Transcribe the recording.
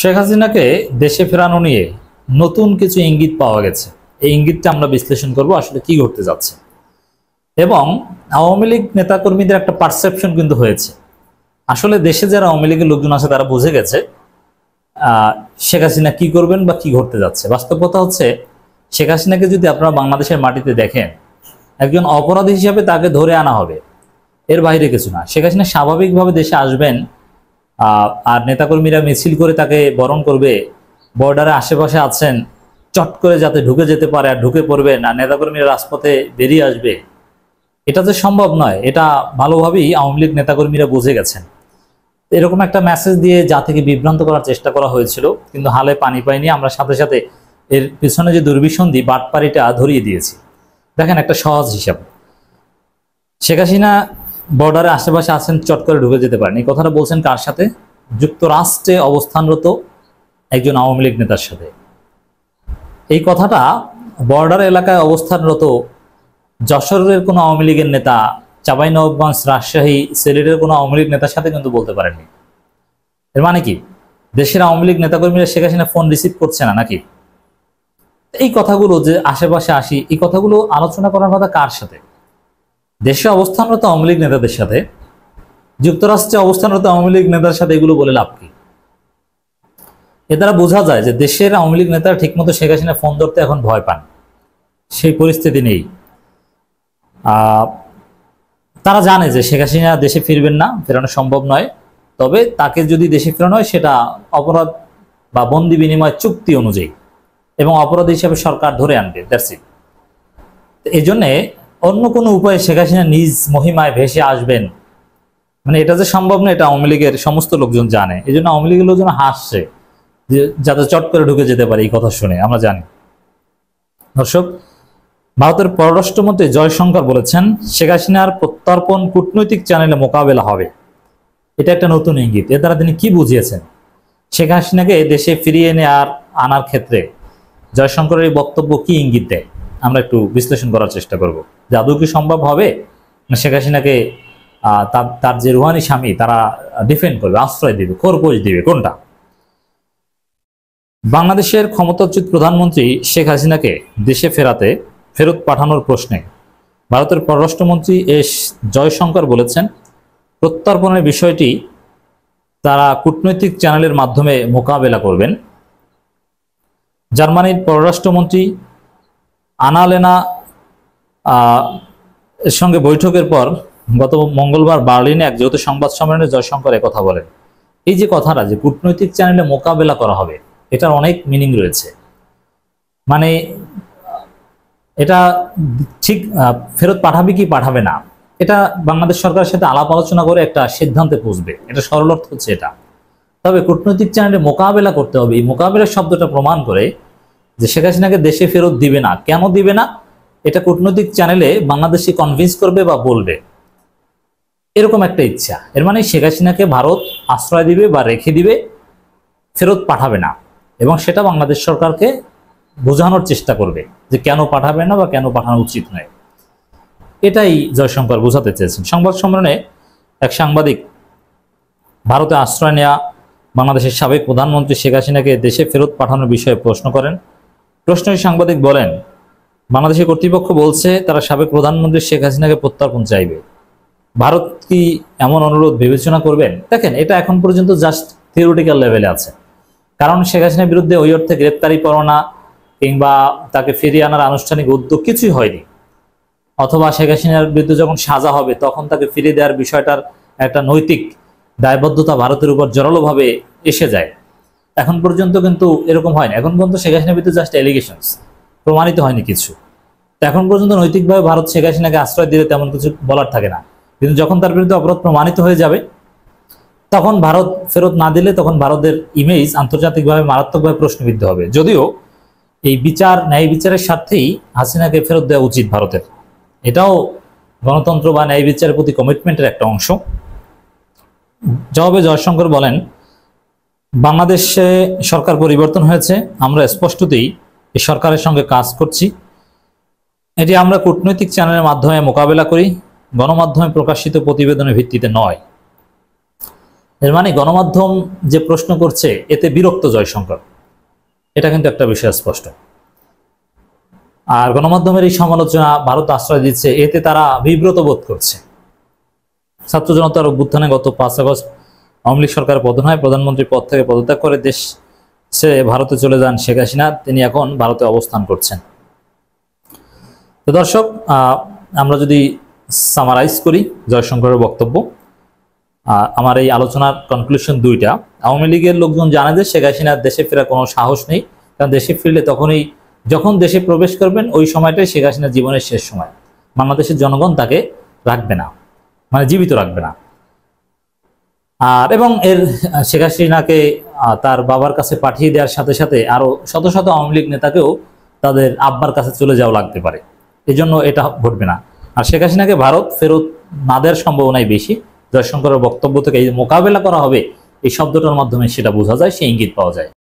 শেখ হাসিনাকে দেশে ফেরানো নিয়ে নতুন কিছু ইঙ্গিত পাওয়া গেছে। এই ইঙ্গিতটা আমরা বিশ্লেষণ করব আসলে কি ঘটতে যাচ্ছে। এবং আওয়ামী লীগ নেতাকর্মীদের একটা পারসেপশন কিন্তু হয়েছে, আসলে দেশে যারা আওয়ামী লীগের লোকজন আছে তারা বুঝে গেছে শেখ হাসিনা কি করবেন বা কি ঘটতে যাচ্ছে। বাস্তব কথা হচ্ছে, শেখ হাসিনাকে যদি আপনারা বাংলাদেশের মাটিতে দেখেন, একজন অপরাধী হিসাবে তাকে ধরে আনা হবে, এর বাইরে কিছু না। শেখ হাসিনা স্বাভাবিকভাবে দেশে আসবেন, আর নেতাকর্মীরা মিছিল করে তাকে বরণ করবে, বর্ডারে আশেপাশে আছেন, চট করে যাতে ঢুকে যেতে পারে আর ঢুকে পড়বেন, আর নেতাকর্মীরা রাজপথে বেরিয়ে আসবে, এটা যে সম্ভব নয়, এটা ভালোভাবেই আওয়ামী লীগ নেতাকর্মীরা বুঝে গেছেন। এরকম একটা মেসেজ দিয়ে জাতিকে বিভ্রান্ত করার চেষ্টা করা হয়েছিল, কিন্তু হালে পানি পাইনি। আমরা সাথে সাথে এর পিছনে যে দুর্বিসন্ধি বাটপাড়িটা ধরিয়ে দিয়েছি। দেখেন একটা সহজ হিসাব, শেখ হাসিনা বর্ডারে আশেপাশে আছেন, চট করে ঢুকে যেতে পারেন, এই কথাটা বলছেন কার সাথে? যুক্তরাষ্ট্রে অবস্থানরত একজন আওয়ামী লীগ নেতার সাথে। এই কথাটা বর্ডার এলাকায় অবস্থানরত যশোরের কোনো আওয়ামী লীগের নেতা, চাঁপাইনবাবগঞ্জ, রাজশাহী, সিলেটের কোনো আওয়ামী লীগ নেতার সাথে কিন্তু বলতে পারেননি। এর মানে কি দেশের আওয়ামী লীগ নেতাকর্মীরা শেখ হাসিনা ফোন রিসিভ করছে না নাকি? এই কথাগুলো যে আশেপাশে আসি, এই কথাগুলো আলোচনা করার কথা কার সাথে? দেশে অবস্থানরত আওয়ামী লীগ নেতাদের সাথে। যুক্তরাষ্ট্রে অবস্থানরত আওয়ামী লীগ নেতার সাথে এগুলো বলে লাভ কি? এ দ্বারা বোঝা যায় যে দেশের আওয়ামী লীগ নেতারা ঠিকমতো শেখ হাসিনা ফোন ধরতে এখন ভয় পান, সেই পরিস্থিতি নেই। তারা জানে যে শেখ হাসিনা দেশে ফিরবেন না, ফেরানো সম্ভব নয়। তবে তাকে যদি দেশে ফেরানো হয় সেটা অপরাধ বা বন্দি বিনিময় চুক্তি অনুযায়ী, এবং অপরাধ হিসাবে সরকার ধরে আনবে, দ্যাটস ইট। এই জন্যে অন্য কোনো উপায়ে শেখ হাসিনা নিজ মহিমায় ভেসে আসবেন, মানে এটা যে সম্ভব না, এটা আওয়ামী লীগের সমস্ত লোকজন জানে। এই জন্য আওয়ামী লীগের লোকজন হাসছে যে যাতে চট করে ঢুকে যেতে পারে, এই কথা শুনে আমরা জানি। দর্শক, ভারতের পররাষ্ট্রমন্ত্রী জয়শঙ্কর বলেছেন শেখ হাসিনার প্রত্যর্পণ কূটনৈতিক চ্যানেলে মোকাবেলা হবে। এটা একটা নতুন ইঙ্গিত। এর দ্বারা তিনি কি বুঝিয়েছেন? শেখ হাসিনাকে দেশে ফিরিয়ে আনার ক্ষেত্রে জয়শঙ্করের এই বক্তব্য কি ইঙ্গিত দেয়, আমরা একটু বিশ্লেষণ করার চেষ্টা করব। যে আদৌ কি সম্ভব হবে না শেখ হাসিনাকে তার যে রুহানি স্বামী তারা ডিফেন্ড করবে, আশ্রয় দিবে, খোরপোশ দিবে, কোনটা? বাংলাদেশের ক্ষমতাচ্যুত প্রধানমন্ত্রী শেখ হাসিনাকে দেশে ফেরত পাঠানোর প্রশ্নে ভারতের পররাষ্ট্রমন্ত্রী এস জয়শঙ্কর বলেছেন প্রত্যর্পণের বিষয়টি তারা কূটনৈতিক চ্যানেলের মাধ্যমে মোকাবেলা করবেন। জার্মানির পররাষ্ট্রমন্ত্রী আনালেনা এর সঙ্গে বৈঠকের পর গত মঙ্গলবার বার্লিনে এক যৌথ সংবাদ সম্মেলনে জয়শঙ্কর কথা বলেন। এই যে কথাটা যে কূটনৈতিক চ্যানেলে মোকাবেলা করা হবে, এটার অনেক মিনিং রয়েছে। মানে এটা ঠিক ফেরত পাঠাবে কি পাঠাবে না, এটা বাংলাদেশ সরকারের সাথে আলাপ আলোচনা করে একটা সিদ্ধান্তে পৌঁছবে, এটা সরল অর্থ হচ্ছে এটা। তবে কূটনৈতিক চ্যানেলে মোকাবেলা করতে হবে, এই মোকাবেলার শব্দটা প্রমাণ করে যে শেখ হাসিনাকে দেশে ফেরত দিবে না। কেন দিবে না? এটা কূটনৈতিক চ্যানেলে বাংলাদেশি কনভিন্স করবে বা বলবে, এরকম একটা ইচ্ছা। এর মানে শেখ হাসিনাকে ভারত আশ্রয় দিবে বা রেখে দিবে, ফেরত পাঠাবে না, এবং সেটা বাংলাদেশ সরকারকে বোঝানোর চেষ্টা করবে যে কেন পাঠাবে না বা কেন পাঠানো উচিত নয়। এটাই জয়শঙ্কর বোঝাতে চেয়েছেন। সংবাদ সম্মেলনে এক সাংবাদিক ভারতে আশ্রয় নেওয়া বাংলাদেশের সাবেক প্রধানমন্ত্রী শেখ হাসিনাকে দেশে ফেরত পাঠানোর বিষয়ে প্রশ্ন করেন। প্রশ্নে সাংবাদিক বলেন, বাংলাদেশের কর্তৃপক্ষ বলছে তারা সাবেক প্রধানমন্ত্রী শেখ হাসিনাকে প্রত্যর্পণ চাইবে, ভারত কি এমন অনুরোধ বিবেচনা করবেন? দেখেন, এটা এখন পর্যন্ত জাস্ট থিওরিটিক্যাল লেভেলে আছে, কারণ শেখ হাসিনার বিরুদ্ধে ওই অর্থে গ্রেপ্তারি পরোয়ানা কিংবা তাকে ফিরিয়ে আনার আনুষ্ঠানিক উদ্যোগ কিছুই হয়নি। অথবা শেখ হাসিনার বিরুদ্ধে যখন সাজা হবে তখন তাকে ফিরিয়ে দেওয়ার বিষয়টার একটা নৈতিক দায়বদ্ধতা ভারতের উপর জোরালোভাবে এসে যায়। এখন পর্যন্ত কিন্তু এরকম হয়নি। এখন পর্যন্ত শেখ হাসিনার বিরুদ্ধে জাস্ট এলিগেশনস, প্রমাণিত হয়নি কিছু। তো এখন পর্যন্ত নৈতিকভাবে ভারত শেখ হাসিনাকে আশ্রয় দিলে তেমন কিছু বলার থাকে না, কিন্তু যখন তার বিরুদ্ধে অপরাধ প্রমাণিত হয়ে যাবে তখন ভারত ফেরত না দিলে তখন ভারতের ইমেজ আন্তর্জাতিকভাবে মারাত্মকভাবে প্রশ্নবিদ্ধ হবে। যদিও এই ন্যায় বিচারের স্বার্থেই হাসিনাকে ফেরত দেওয়া উচিত ভারতের, এটাও গণতন্ত্র বা ন্যায় বিচারের প্রতি কমিটমেন্টের একটা অংশ। জবাবে জয়শঙ্কর বলেন, বাংলাদেশে সরকার পরিবর্তন হয়েছে, আমরা স্পষ্টতই এই সরকারের সঙ্গে কাজ করছি। এটি আমরা কূটনৈতিক চ্যানেলের মাধ্যমে মোকাবেলা করি, গণমাধ্যমে প্রকাশিত প্রতিবেদনের ভিত্তিতে নয়। এর মানে গণমাধ্যম যে প্রশ্ন করছে এতে বিরক্ত জয়শঙ্কর, এটা কিন্তু একটা বিষয় স্পষ্ট। আর গণমাধ্যমের এই সমালোচনা ভারত আশ্রয় দিচ্ছে, এতে তারা বিব্রত বোধ করছে। ছাত্র জনতার অভ্যুত্থানে গত 5 আগস্ট আওয়ামী লীগ সরকারের পতন হয়, প্রধানমন্ত্রী পদ থেকে পদত্যাগ করে দেশ ছেড়ে ভারতে চলে যান শেখ হাসিনা। তিনি এখন ভারতে অবস্থান করছেন। তো দর্শক, আমরা যদি সামারাইজ করি জয়শঙ্করের বক্তব্য, আমার এই আলোচনার কনক্লুশন দুইটা। আওয়ামী লীগের লোকজন জানে যে শেখ হাসিনার দেশে ফেরার কোনো সাহস নেই, কারণ দেশে ফিরলে যখন দেশে প্রবেশ করবেন ওই সময়টাই শেখ হাসিনার জীবনের শেষ সময়। বাংলাদেশের জনগণ তাকে রাখবে না, মানে জীবিত রাখবে না। এবং শেখ হাসিনাকে তার বাবার কাছে পাঠিয়ে দেওয়ার সাথে সাথে আরো শত শত আওয়ামী লীগ নেতাকেও তাদের আব্বার কাছে চলে যাওয়া লাগতে পারে। এই জন্য এটা ঘটবে না। আর শেখ হাসিনাকে ভারত ফেরত না দেওয়ার সম্ভাবনাই বেশি। জয়শঙ্করের বক্তব্য থেকে এই মোকাবেলা করা হবে, এই শব্দটার মাধ্যমে সেটা বোঝা যায়, সেই ইঙ্গিত পাওয়া যায়।